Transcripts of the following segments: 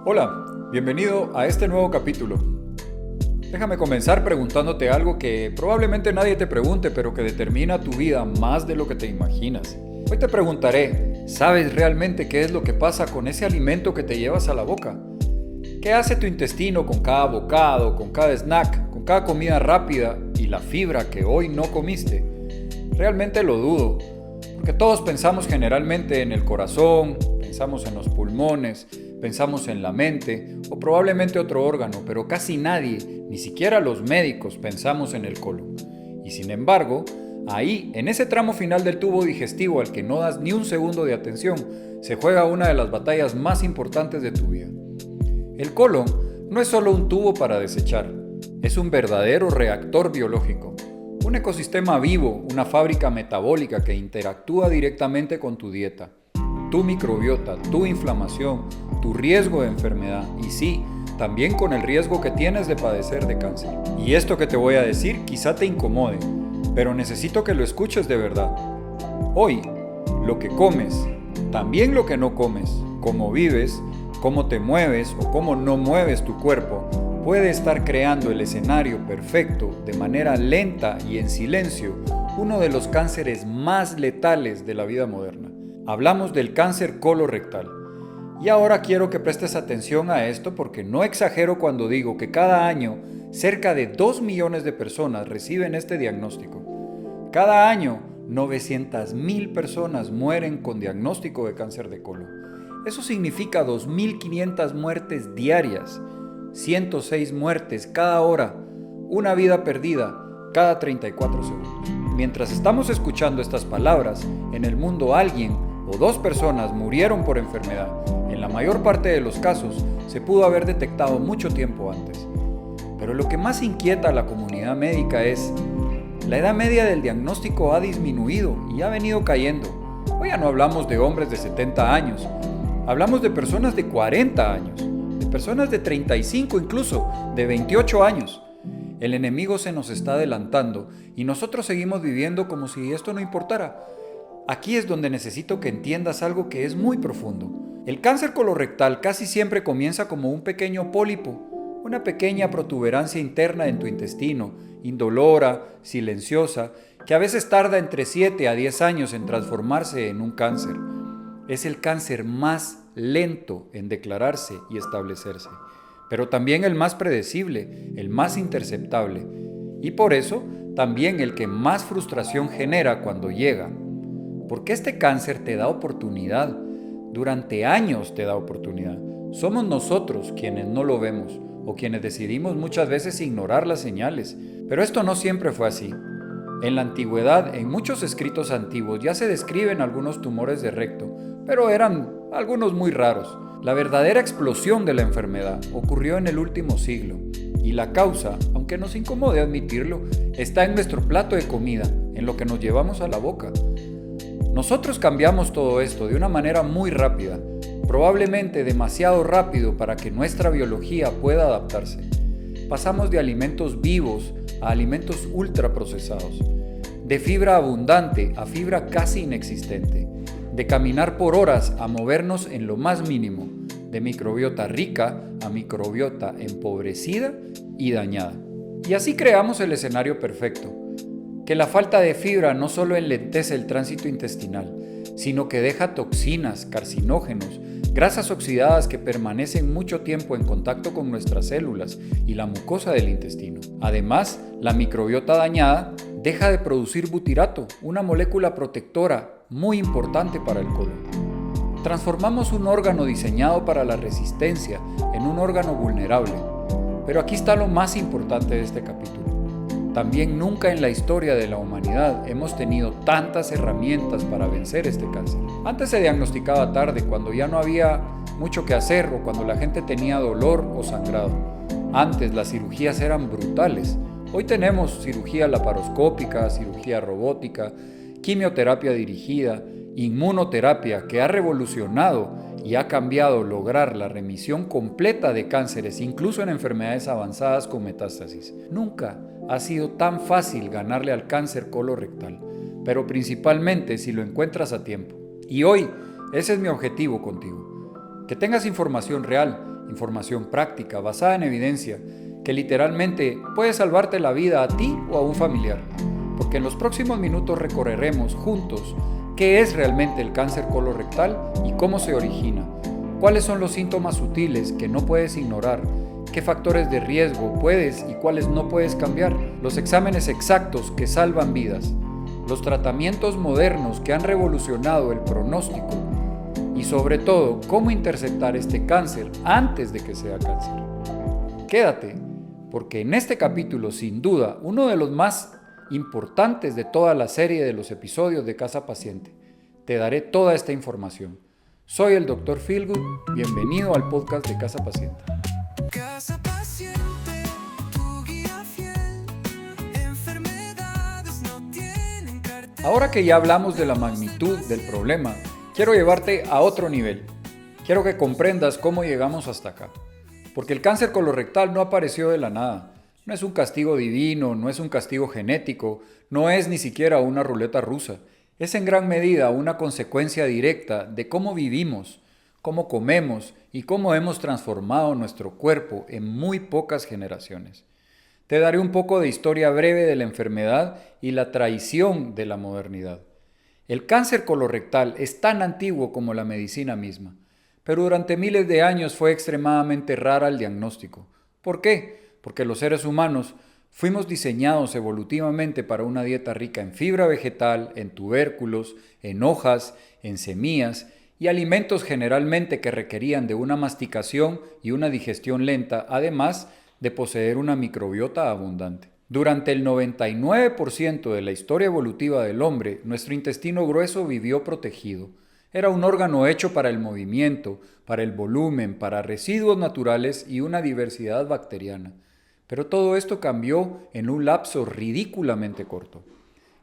Hola, bienvenido a este nuevo capítulo. Déjame comenzar preguntándote algo que probablemente nadie te pregunte, pero que determina tu vida más de lo que te imaginas. Hoy te preguntaré, ¿sabes realmente qué es lo que pasa con ese alimento que te llevas a la boca? ¿Qué hace tu intestino con cada bocado, con cada snack, con cada comida rápida y la fibra que hoy no comiste? Realmente lo dudo, porque todos pensamos generalmente en el corazón, pensamos en los pulmones, pensamos en la mente o probablemente otro órgano, pero casi nadie, ni siquiera los médicos, pensamos en el colon. Y sin embargo, ahí, en ese tramo final del tubo digestivo al que no das ni un segundo de atención, se juega una de las batallas más importantes de tu vida. El colon no es solo un tubo para desechar, es un verdadero reactor biológico, un ecosistema vivo, una fábrica metabólica que interactúa directamente con tu dieta, tu microbiota, tu inflamación, tu riesgo de enfermedad y sí, también con el riesgo que tienes de padecer de cáncer. Y esto que te voy a decir quizá te incomode, pero necesito que lo escuches de verdad. Hoy, lo que comes, también lo que no comes, cómo vives, cómo te mueves o cómo no mueves tu cuerpo, puede estar creando el escenario perfecto, de manera lenta y en silencio, uno de los cánceres más letales de la vida moderna. Hablamos del cáncer colorectal. Y ahora quiero que prestes atención a esto porque no exagero cuando digo que cada año cerca de 2 millones de personas reciben este diagnóstico. Cada año 900,000 personas mueren con diagnóstico de cáncer de colon. Eso significa 2.500 muertes diarias, 106 muertes cada hora, una vida perdida cada 34 segundos. Mientras estamos escuchando estas palabras, en el mundo alguien o dos personas murieron por enfermedad. En la mayor parte de los casos se pudo haber detectado mucho tiempo antes. Pero lo que más inquieta a la comunidad médica es la edad media del diagnóstico ha disminuido y ha venido cayendo. Hoy ya no hablamos de hombres de 70 años, hablamos de personas de 40 años, de personas de 35 incluso, de 28 años. El enemigo se nos está adelantando y nosotros seguimos viviendo como si esto no importara. Aquí es donde necesito que entiendas algo que es muy profundo. El cáncer colorectal casi siempre comienza como un pequeño pólipo, una pequeña protuberancia interna en tu intestino, indolora, silenciosa, que a veces tarda entre 7 a 10 años en transformarse en un cáncer. Es el cáncer más lento en declararse y establecerse, pero también el más predecible, el más interceptable, y por eso también el que más frustración genera cuando llega. Porque este cáncer te da oportunidad, durante años te da oportunidad. Somos nosotros quienes no lo vemos o quienes decidimos muchas veces ignorar las señales, pero esto no siempre fue así. En la antigüedad, en muchos escritos antiguos ya se describen algunos tumores de recto, pero eran algunos muy raros. La verdadera explosión de la enfermedad ocurrió en el último siglo, y la causa, aunque nos incomode admitirlo, está en nuestro plato de comida, en lo que nos llevamos a la boca. Nosotros cambiamos todo esto de una manera muy rápida, probablemente demasiado rápido para que nuestra biología pueda adaptarse. Pasamos de alimentos vivos a alimentos ultraprocesados, de fibra abundante a fibra casi inexistente, de caminar por horas a movernos en lo más mínimo, de microbiota rica a microbiota empobrecida y dañada. Y así creamos el escenario perfecto. Que la falta de fibra no solo enlentece el tránsito intestinal, sino que deja toxinas, carcinógenos, grasas oxidadas que permanecen mucho tiempo en contacto con nuestras células y la mucosa del intestino. Además, la microbiota dañada deja de producir butirato, una molécula protectora muy importante para el colon. Transformamos un órgano diseñado para la resistencia en un órgano vulnerable. Pero aquí está lo más importante de este capítulo. También nunca en la historia de la humanidad hemos tenido tantas herramientas para vencer este cáncer. Antes se diagnosticaba tarde, cuando ya no había mucho que hacer o cuando la gente tenía dolor o sangrado. Antes las cirugías eran brutales. Hoy tenemos cirugía laparoscópica, cirugía robótica, quimioterapia dirigida, inmunoterapia que ha revolucionado y ha cambiado lograr la remisión completa de cánceres, incluso en enfermedades avanzadas con metástasis. Nunca ha sido tan fácil ganarle al cáncer colorectal, pero principalmente si lo encuentras a tiempo. Y hoy, ese es mi objetivo contigo. Que tengas información real, información práctica, basada en evidencia, que literalmente puede salvarte la vida a ti o a un familiar. Porque en los próximos minutos recorreremos juntos qué es realmente el cáncer colorectal y cómo se origina, cuáles son los síntomas sutiles que no puedes ignorar, qué factores de riesgo puedes y cuáles no puedes cambiar, los exámenes exactos que salvan vidas, los tratamientos modernos que han revolucionado el pronóstico y sobre todo cómo interceptar este cáncer antes de que sea cáncer. Quédate, porque en este capítulo, sin duda, uno de los más importantes de toda la serie de los episodios de Casa Paciente, te daré toda esta información. Soy el Dr. Feelgood, bienvenido al podcast de Casa Paciente. Casa Paciente, tu guía fiel, enfermedades no tienen cartel. Ahora que ya hablamos de la magnitud del problema, quiero llevarte a otro nivel. Quiero que comprendas cómo llegamos hasta acá. Porque el cáncer colorectal no apareció de la nada. No es un castigo divino, no es un castigo genético, no es ni siquiera una ruleta rusa. Es en gran medida una consecuencia directa de cómo vivimos, cómo comemos y cómo hemos transformado nuestro cuerpo en muy pocas generaciones. Te daré un poco de historia breve de la enfermedad y la traición de la modernidad. El cáncer colorectal es tan antiguo como la medicina misma, pero durante miles de años fue extremadamente rara el diagnóstico. ¿Por qué? Porque los seres humanos fuimos diseñados evolutivamente para una dieta rica en fibra vegetal, en tubérculos, en hojas, en semillas y alimentos generalmente que requerían de una masticación y una digestión lenta, además de poseer una microbiota abundante. Durante el 99% de la historia evolutiva del hombre, nuestro intestino grueso vivió protegido. Era un órgano hecho para el movimiento, para el volumen, para residuos naturales y una diversidad bacteriana. Pero todo esto cambió en un lapso ridículamente corto.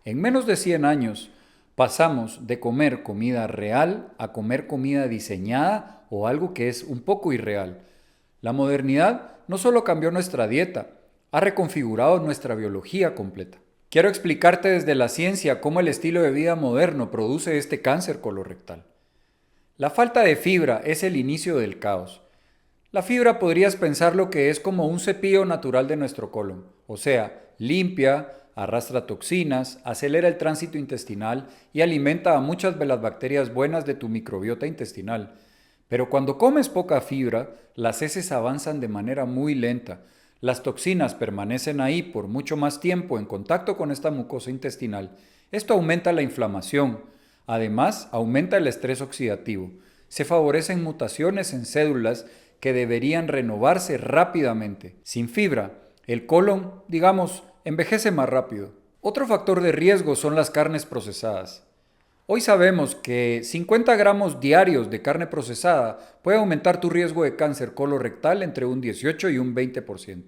En menos de 100 años, pasamos de comer comida real a comer comida diseñada o algo que es un poco irreal. La modernidad no solo cambió nuestra dieta, ha reconfigurado nuestra biología completa. Quiero explicarte desde la ciencia cómo el estilo de vida moderno produce este cáncer colorectal. La falta de fibra es el inicio del caos. La fibra podrías pensarlo que es como un cepillo natural de nuestro colon, o sea, limpia, arrastra toxinas, acelera el tránsito intestinal y alimenta a muchas de las bacterias buenas de tu microbiota intestinal. Pero cuando comes poca fibra, las heces avanzan de manera muy lenta. Las toxinas permanecen ahí por mucho más tiempo en contacto con esta mucosa intestinal. Esto aumenta la inflamación. Además, aumenta el estrés oxidativo. Se favorecen mutaciones en células que deberían renovarse rápidamente. Sin fibra, el colon, envejece más rápido. Otro factor de riesgo son las carnes procesadas. Hoy sabemos que 50 gramos diarios de carne procesada puede aumentar tu riesgo de cáncer colorectal entre un 18 y un 20%.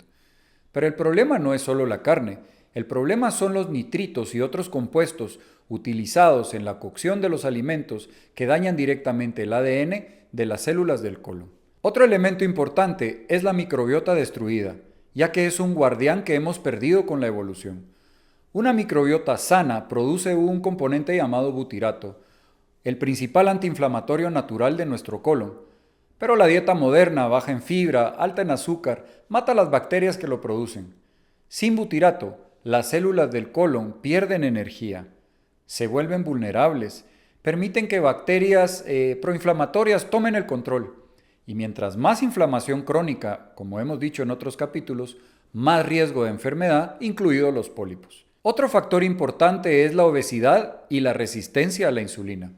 Pero el problema no es solo la carne, el problema son los nitritos y otros compuestos utilizados en la cocción de los alimentos que dañan directamente el ADN de las células del colon. Otro elemento importante es la microbiota destruida, ya que es un guardián que hemos perdido con la evolución. Una microbiota sana produce un componente llamado butirato, el principal antiinflamatorio natural de nuestro colon. Pero la dieta moderna, baja en fibra, alta en azúcar, mata las bacterias que lo producen. Sin butirato, las células del colon pierden energía, se vuelven vulnerables, permiten que bacterias proinflamatorias tomen el control. Y mientras más inflamación crónica, como hemos dicho en otros capítulos, más riesgo de enfermedad, incluidos los pólipos. Otro factor importante es la obesidad y la resistencia a la insulina,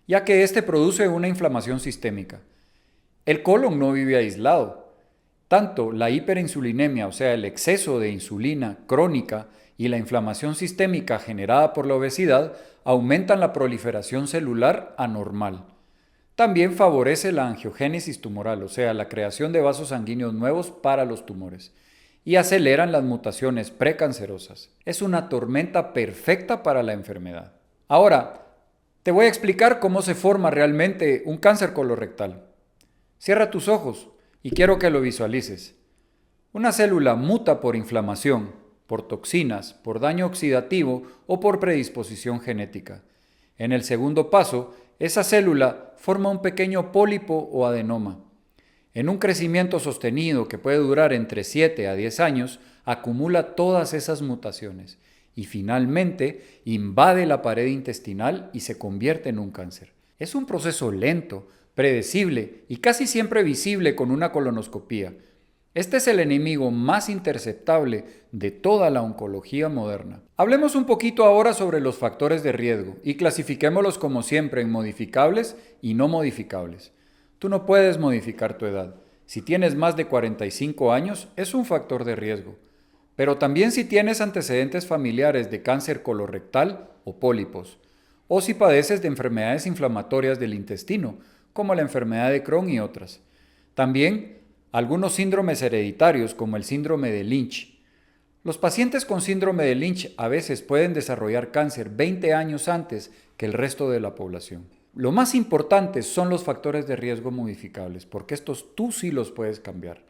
ya que este produce una inflamación sistémica. El colon no vive aislado. Tanto la hiperinsulinemia, o sea, el exceso de insulina crónica, y la inflamación sistémica generada por la obesidad aumentan la proliferación celular anormal. También favorece la angiogénesis tumoral, o sea, la creación de vasos sanguíneos nuevos para los tumores, y aceleran las mutaciones precancerosas. Es una tormenta perfecta para la enfermedad. Ahora, te voy a explicar cómo se forma realmente un cáncer colorectal. Cierra tus ojos y quiero que lo visualices. Una célula muta por inflamación, por toxinas, por daño oxidativo o por predisposición genética. En el segundo paso, esa célula forma un pequeño pólipo o adenoma. En un crecimiento sostenido que puede durar entre 7 a 10 años, acumula todas esas mutaciones y finalmente invade la pared intestinal y se convierte en un cáncer. Es un proceso lento, predecible y casi siempre visible con una colonoscopía. Este es el enemigo más interceptable de toda la oncología moderna. Hablemos un poquito ahora sobre los factores de riesgo y clasifiquémoslos como siempre en modificables y no modificables. Tú no puedes modificar tu edad. Si tienes más de 45 años, es un factor de riesgo. Pero también si tienes antecedentes familiares de cáncer colorectal o pólipos, o si padeces de enfermedades inflamatorias del intestino, como la enfermedad de Crohn y otras. También algunos síndromes hereditarios, como el síndrome de Lynch. Los pacientes con síndrome de Lynch a veces pueden desarrollar cáncer 20 años antes que el resto de la población. Lo más importante son los factores de riesgo modificables, porque estos tú sí los puedes cambiar.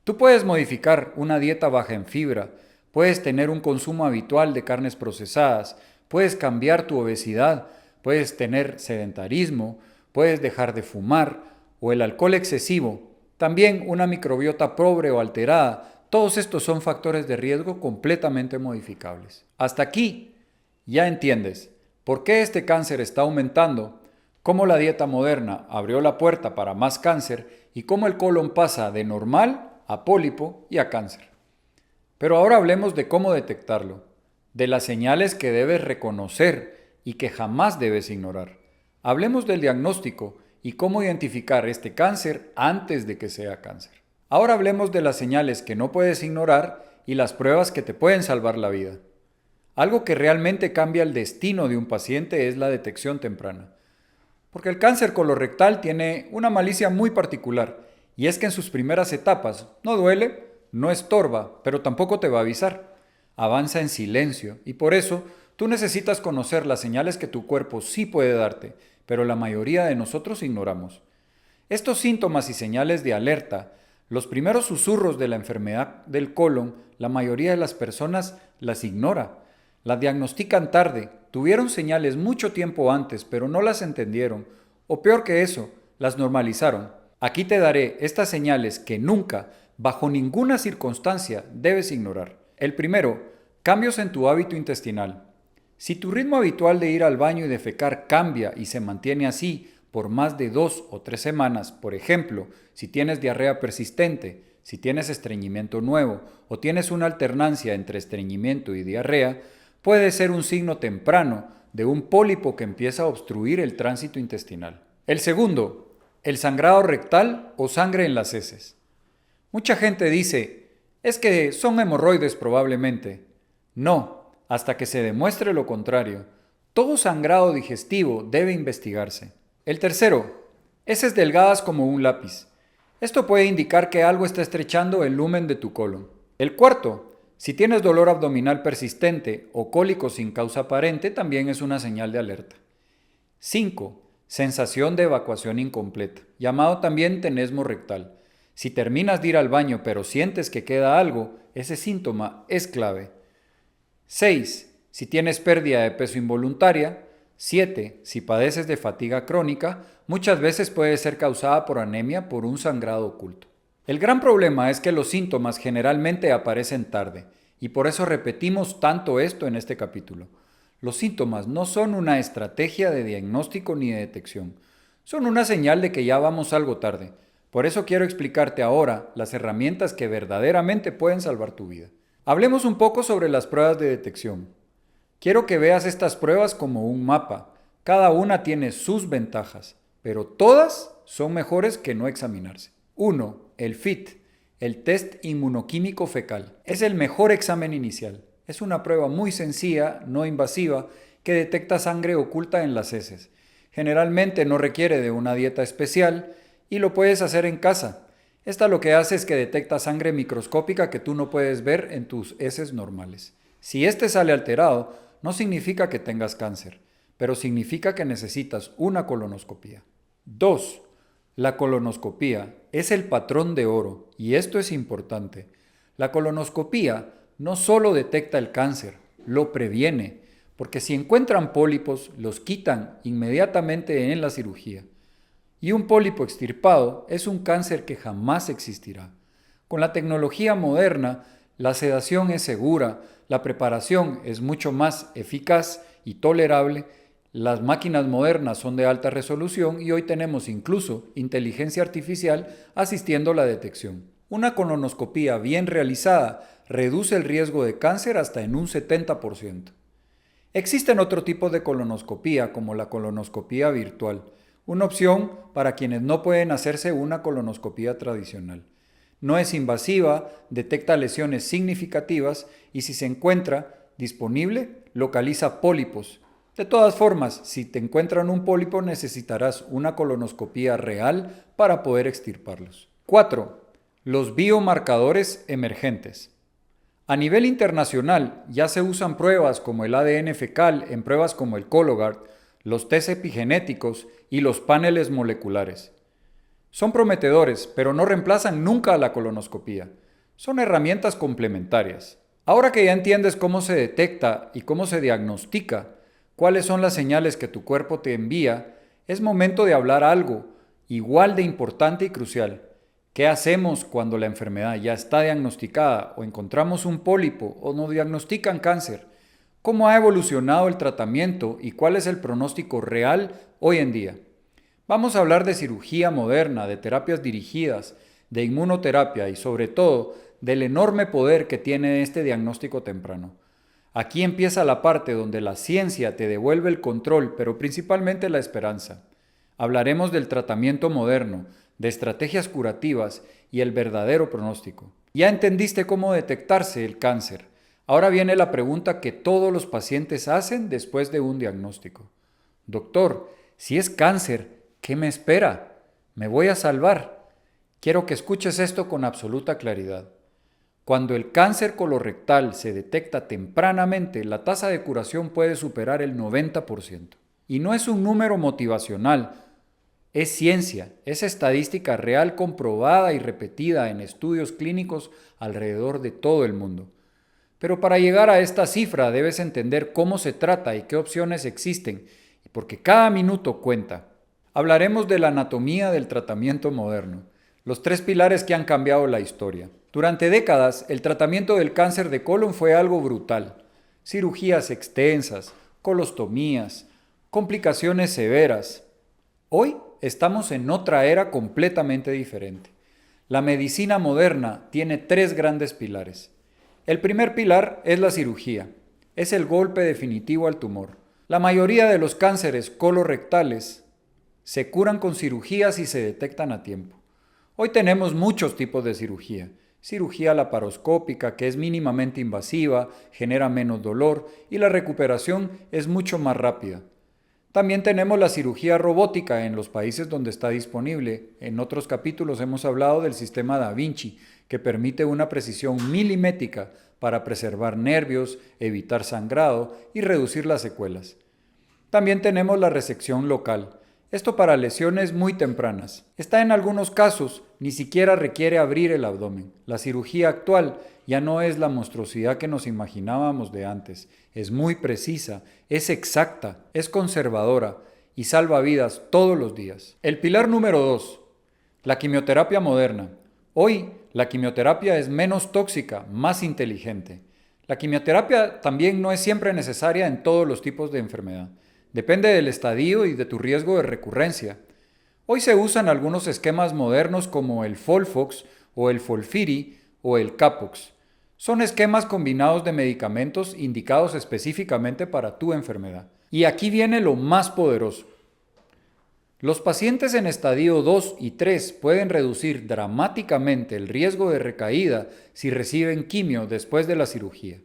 Tú puedes modificar una dieta baja en fibra, puedes tener un consumo habitual de carnes procesadas, puedes cambiar tu obesidad, puedes tener sedentarismo, puedes dejar de fumar o el alcohol excesivo, también una microbiota pobre o alterada. Todos estos son factores de riesgo completamente modificables. Hasta aquí ya entiendes por qué este cáncer está aumentando, cómo la dieta moderna abrió la puerta para más cáncer y cómo el colon pasa de normal a pólipo y a cáncer. Pero ahora hablemos de cómo detectarlo, de las señales que debes reconocer y que jamás debes ignorar. Hablemos del diagnóstico y cómo identificar este cáncer antes de que sea cáncer. Ahora hablemos de las señales que no puedes ignorar y las pruebas que te pueden salvar la vida. Algo que realmente cambia el destino de un paciente es la detección temprana. Porque el cáncer colorectal tiene una malicia muy particular, y es que en sus primeras etapas no duele, no estorba, pero tampoco te va a avisar. Avanza en silencio y por eso tú necesitas conocer las señales que tu cuerpo sí puede darte, pero la mayoría de nosotros ignoramos. Estos síntomas y señales de alerta, los primeros susurros de la enfermedad del colon, la mayoría de las personas las ignora. Las diagnostican tarde, tuvieron señales mucho tiempo antes, pero no las entendieron, o peor que eso, las normalizaron. Aquí te daré estas señales que nunca, bajo ninguna circunstancia, debes ignorar. El primero, cambios en tu hábito intestinal. Si tu ritmo habitual de ir al baño y defecar cambia y se mantiene así por más de 2 o 3 semanas, por ejemplo, si tienes diarrea persistente, si tienes estreñimiento nuevo o tienes una alternancia entre estreñimiento y diarrea, puede ser un signo temprano de un pólipo que empieza a obstruir el tránsito intestinal. El segundo, el sangrado rectal o sangre en las heces. Mucha gente dice, es que son hemorroides probablemente. No, hasta que se demuestre lo contrario. Todo sangrado digestivo debe investigarse. El tercero, heces delgadas como un lápiz. Esto puede indicar que algo está estrechando el lumen de tu colon. El cuarto, si tienes dolor abdominal persistente o cólico sin causa aparente, también es una señal de alerta. 5. Sensación de evacuación incompleta, llamado también tenesmo rectal. Si terminas de ir al baño pero sientes que queda algo, ese síntoma es clave. 6. Si tienes pérdida de peso involuntaria. 7. Si padeces de fatiga crónica, muchas veces puede ser causada por anemia por un sangrado oculto. El gran problema es que los síntomas generalmente aparecen tarde, y por eso repetimos tanto esto en este capítulo. Los síntomas no son una estrategia de diagnóstico ni de detección, son una señal de que ya vamos algo tarde. Por eso quiero explicarte ahora las herramientas que verdaderamente pueden salvar tu vida. Hablemos un poco sobre las pruebas de detección. Quiero que veas estas pruebas como un mapa. Cada una tiene sus ventajas, pero todas son mejores que no examinarse. 1. El FIT, el test inmunoquímico fecal. Es el mejor examen inicial. Es una prueba muy sencilla, no invasiva, que detecta sangre oculta en las heces. Generalmente no requiere de una dieta especial y lo puedes hacer en casa. Esta lo que hace es que detecta sangre microscópica que tú no puedes ver en tus heces normales. Si este sale alterado, no significa que tengas cáncer, pero significa que necesitas una colonoscopía. 2. La colonoscopía es el patrón de oro y esto es importante. La colonoscopía no solo detecta el cáncer, lo previene, porque si encuentran pólipos, los quitan inmediatamente en la cirugía. Y un pólipo extirpado es un cáncer que jamás existirá. Con la tecnología moderna, la sedación es segura, la preparación es mucho más eficaz y tolerable, las máquinas modernas son de alta resolución y hoy tenemos incluso inteligencia artificial asistiendo a la detección. Una colonoscopía bien realizada reduce el riesgo de cáncer hasta en un 70%. Existen otro tipo de colonoscopía como la colonoscopía virtual, una opción para quienes no pueden hacerse una colonoscopía tradicional. No es invasiva, detecta lesiones significativas y si se encuentra disponible, localiza pólipos. De todas formas, si te encuentran un pólipo necesitarás una colonoscopía real para poder extirparlos. 4. Los biomarcadores emergentes. A nivel internacional ya se usan pruebas como el ADN fecal en pruebas como el Cologuard, los test epigenéticos y los paneles moleculares. Son prometedores, pero no reemplazan nunca a la colonoscopía. Son herramientas complementarias. Ahora que ya entiendes cómo se detecta y cómo se diagnostica, cuáles son las señales que tu cuerpo te envía, es momento de hablar algo igual de importante y crucial. ¿Qué hacemos cuando la enfermedad ya está diagnosticada o encontramos un pólipo o nos diagnostican cáncer? ¿Cómo ha evolucionado el tratamiento y cuál es el pronóstico real hoy en día? Vamos a hablar de cirugía moderna, de terapias dirigidas, de inmunoterapia y sobre todo del enorme poder que tiene este diagnóstico temprano. Aquí empieza la parte donde la ciencia te devuelve el control, pero principalmente la esperanza. Hablaremos del tratamiento moderno, de estrategias curativas y el verdadero pronóstico. Ya entendiste cómo detectarse el cáncer. Ahora viene la pregunta que todos los pacientes hacen después de un diagnóstico. Doctor, si es cáncer, ¿qué me espera? ¿Me voy a salvar? Quiero que escuches esto con absoluta claridad. Cuando el cáncer colorectal se detecta tempranamente, la tasa de curación puede superar el 90%. Y no es un número motivacional, es ciencia, es estadística real comprobada y repetida en estudios clínicos alrededor de todo el mundo. Pero para llegar a esta cifra debes entender cómo se trata y qué opciones existen, porque cada minuto cuenta. Hablaremos de la anatomía del tratamiento moderno, los 3 pilares que han cambiado la historia. Durante décadas, el tratamiento del cáncer de colon fue algo brutal. Cirugías extensas, colostomías, complicaciones severas. Hoy estamos en otra era completamente diferente. La medicina moderna tiene 3 grandes pilares. El primer pilar es la cirugía. Es el golpe definitivo al tumor. La mayoría de los cánceres colorectales se curan con cirugías y se detectan a tiempo. Hoy tenemos muchos tipos de cirugía. Cirugía laparoscópica, que es mínimamente invasiva, genera menos dolor y la recuperación es mucho más rápida. También tenemos la cirugía robótica en los países donde está disponible. En otros capítulos hemos hablado del sistema Da Vinci, que permite una precisión milimétrica para preservar nervios, evitar sangrado y reducir las secuelas. También tenemos la resección local. Esto para lesiones muy tempranas. Esta en algunos casos ni siquiera requiere abrir el abdomen. La cirugía actual ya no es la monstruosidad que nos imaginábamos de antes. Es muy precisa, es exacta, es conservadora y salva vidas todos los días. El pilar número 2, la quimioterapia moderna. Hoy la quimioterapia es menos tóxica, más inteligente. La quimioterapia también no es siempre necesaria en todos los tipos de enfermedad. Depende del estadio y de tu riesgo de recurrencia. Hoy se usan algunos esquemas modernos como el FOLFOX o el FOLFIRI o el CAPOX. Son esquemas combinados de medicamentos indicados específicamente para tu enfermedad. Y aquí viene lo más poderoso. Los pacientes en estadio 2 y 3 pueden reducir dramáticamente el riesgo de recaída si reciben quimio después de la cirugía.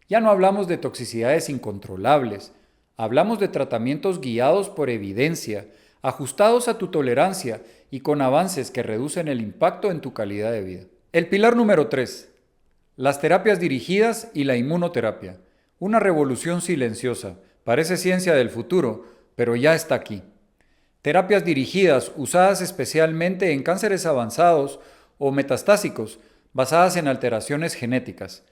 Ya no hablamos de toxicidades incontrolables. Hablamos de tratamientos guiados por evidencia, ajustados a tu tolerancia y con avances que reducen el impacto en tu calidad de vida. El pilar número 3. Las terapias dirigidas y la inmunoterapia. Una revolución silenciosa. Parece ciencia del futuro, pero ya está aquí. Terapias dirigidas usadas especialmente en cánceres avanzados o metastásicos basadas en alteraciones genéticas.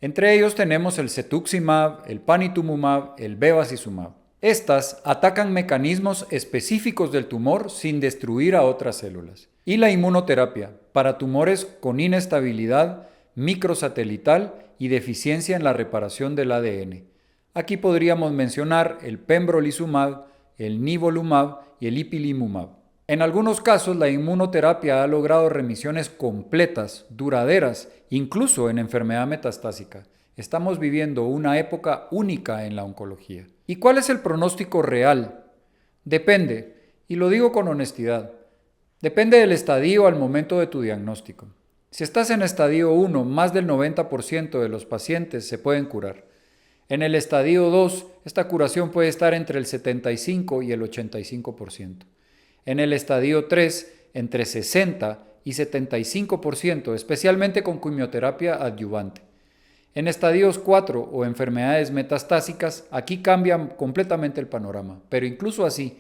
Entre ellos tenemos el cetuximab, el panitumumab, el bevacizumab. Estas atacan mecanismos específicos del tumor sin destruir a otras células. Y la inmunoterapia, para tumores con inestabilidad microsatelital y deficiencia en la reparación del ADN. Aquí podríamos mencionar el pembrolizumab, el nivolumab y el ipilimumab. En algunos casos, la inmunoterapia ha logrado remisiones completas, duraderas, incluso en enfermedad metastásica. Estamos viviendo una época única en la oncología. ¿Y cuál es el pronóstico real? Depende, y lo digo con honestidad. Depende del estadio al momento de tu diagnóstico. Si estás en estadio 1, más del 90% de los pacientes se pueden curar. En el estadio 2, esta curación puede estar entre el 75 y el 85%. En el estadio 3, entre 60 y 75%, especialmente con quimioterapia adyuvante. En estadios 4 o enfermedades metastásicas, aquí cambia completamente el panorama, pero incluso así,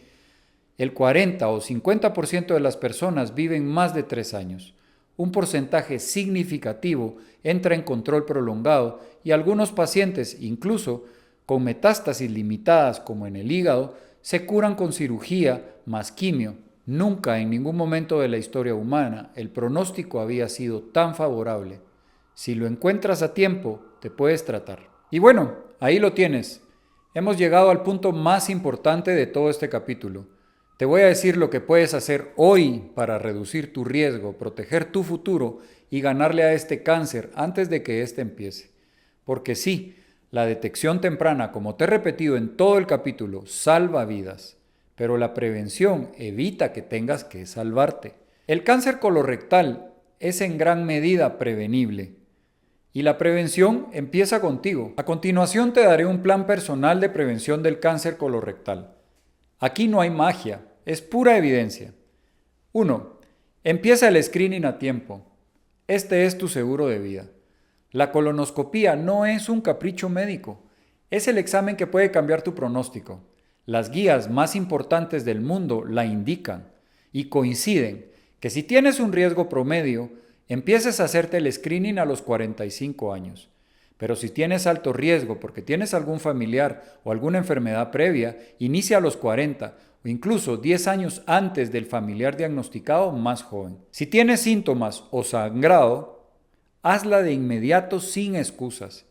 el 40 o 50% de las personas viven más de 3 años. Un porcentaje significativo entra en control prolongado y algunos pacientes, incluso con metástasis limitadas como en el hígado, se curan con cirugía más quimio. Nunca en ningún momento de la historia humana el pronóstico había sido tan favorable. Si lo encuentras a tiempo, te puedes tratar. Y bueno, ahí lo tienes. Hemos llegado al punto más importante de todo este capítulo. Te voy a decir lo que puedes hacer hoy para reducir tu riesgo, proteger tu futuro y ganarle a este cáncer antes de que éste empiece. Porque sí, la detección temprana, como te he repetido en todo el capítulo, salva vidas. Pero la prevención evita que tengas que salvarte. El cáncer colorectal es en gran medida prevenible. Y la prevención empieza contigo. A continuación te daré un plan personal de prevención del cáncer colorectal. Aquí no hay magia, es pura evidencia. 1. Empieza el screening a tiempo. Este es tu seguro de vida. La colonoscopía no es un capricho médico, es el examen que puede cambiar tu pronóstico. Las guías más importantes del mundo la indican y coinciden que si tienes un riesgo promedio, empieces a hacerte el screening a los 45 años. Pero si tienes alto riesgo porque tienes algún familiar o alguna enfermedad previa, inicia a los 40 o incluso 10 años antes del familiar diagnosticado más joven. Si tienes síntomas o sangrado, hazla de inmediato sin excusas.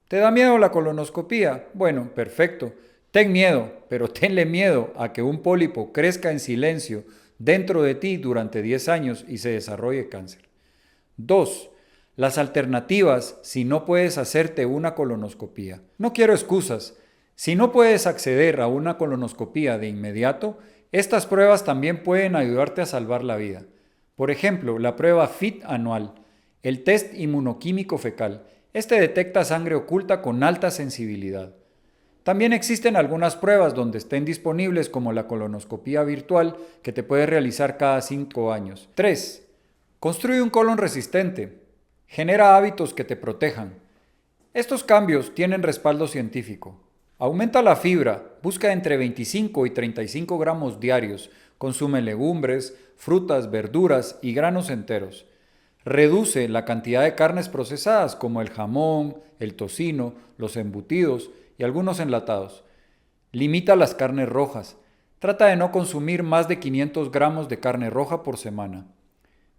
¿Te da miedo la colonoscopía? Bueno, perfecto. Ten miedo, pero tenle miedo a que un pólipo crezca en silencio dentro de ti durante 10 años y se desarrolle cáncer. 2. Las alternativas si no puedes hacerte una colonoscopía. No quiero excusas. Si no puedes acceder a una colonoscopía de inmediato, estas pruebas también pueden ayudarte a salvar la vida. Por ejemplo, la prueba FIT anual, el test inmunoquímico fecal. Este detecta sangre oculta con alta sensibilidad. También existen algunas pruebas donde estén disponibles como la colonoscopía virtual que te puedes realizar cada 5 años. 3. Construye un colon resistente. Genera hábitos que te protejan. Estos cambios tienen respaldo científico. Aumenta la fibra, busca entre 25 y 35 gramos diarios. Consume legumbres, frutas, verduras y granos enteros. Reduce la cantidad de carnes procesadas como el jamón, el tocino, los embutidos y algunos enlatados. Limita las carnes rojas. Trata de no consumir más de 500 gramos de carne roja por semana.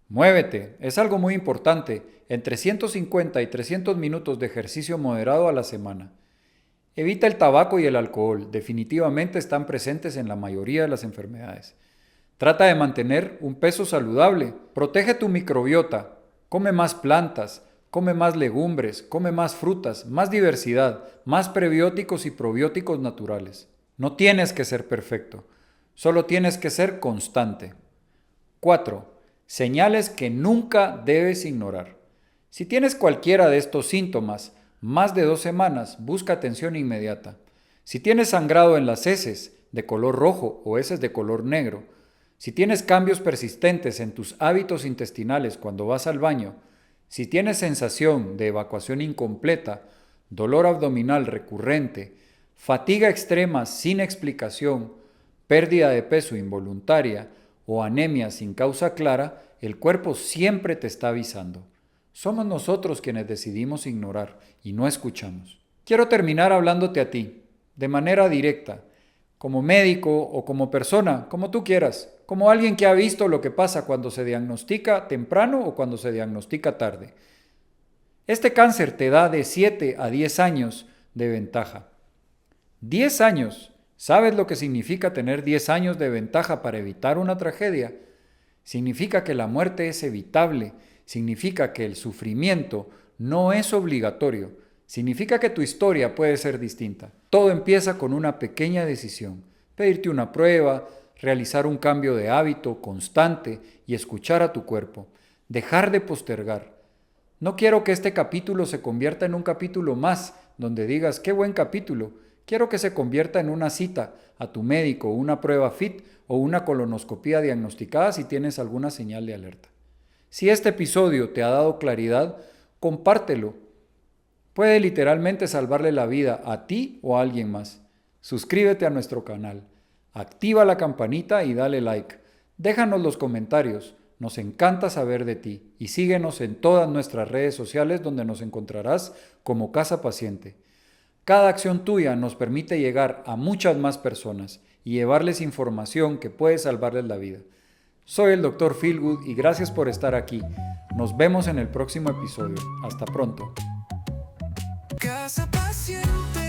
Muévete, es algo muy importante, entre 150 y 300 minutos de ejercicio moderado a la semana. Evita el tabaco y el alcohol, definitivamente están presentes en la mayoría de las enfermedades. Trata de mantener un peso saludable, protege tu microbiota, come más plantas, come más legumbres, come más frutas, más diversidad, más prebióticos y probióticos naturales. No tienes que ser perfecto, solo tienes que ser constante. 4. Señales que nunca debes ignorar. Si tienes cualquiera de estos síntomas, más de 2 semanas, busca atención inmediata. Si tienes sangrado en las heces de color rojo o heces de color negro, si tienes cambios persistentes en tus hábitos intestinales cuando vas al baño, si tienes sensación de evacuación incompleta, dolor abdominal recurrente, fatiga extrema sin explicación, pérdida de peso involuntaria o anemia sin causa clara, el cuerpo siempre te está avisando. Somos nosotros quienes decidimos ignorar y no escuchamos. Quiero terminar hablándote a ti, de manera directa. como médico o como persona, como tú quieras, como alguien que ha visto lo que pasa cuando se diagnostica temprano o cuando se diagnostica tarde. Este cáncer te da de 7 a 10 años de ventaja. 10 años. ¿Sabes lo que significa tener 10 años de ventaja para evitar una tragedia? Significa que la muerte es evitable, significa que el sufrimiento no es obligatorio, significa que tu historia puede ser distinta. Todo empieza con una pequeña decisión, pedirte una prueba, realizar un cambio de hábito constante y escuchar a tu cuerpo, dejar de postergar. No quiero que este capítulo se convierta en un capítulo más, donde digas, qué buen capítulo. Quiero que se convierta en una cita a tu médico, una prueba FIT o una colonoscopía diagnosticada si tienes alguna señal de alerta. Si este episodio te ha dado claridad, compártelo. Puede literalmente salvarle la vida a ti o a alguien más. Suscríbete a nuestro canal, activa la campanita y dale like. Déjanos los comentarios. Nos encanta saber de ti y síguenos en todas nuestras redes sociales donde nos encontrarás como Casa Paciente. Cada acción tuya nos permite llegar a muchas más personas y llevarles información que puede salvarles la vida. Soy el Dr. Feelgood y gracias por estar aquí. Nos vemos en el próximo episodio. Hasta pronto. Casa paciente.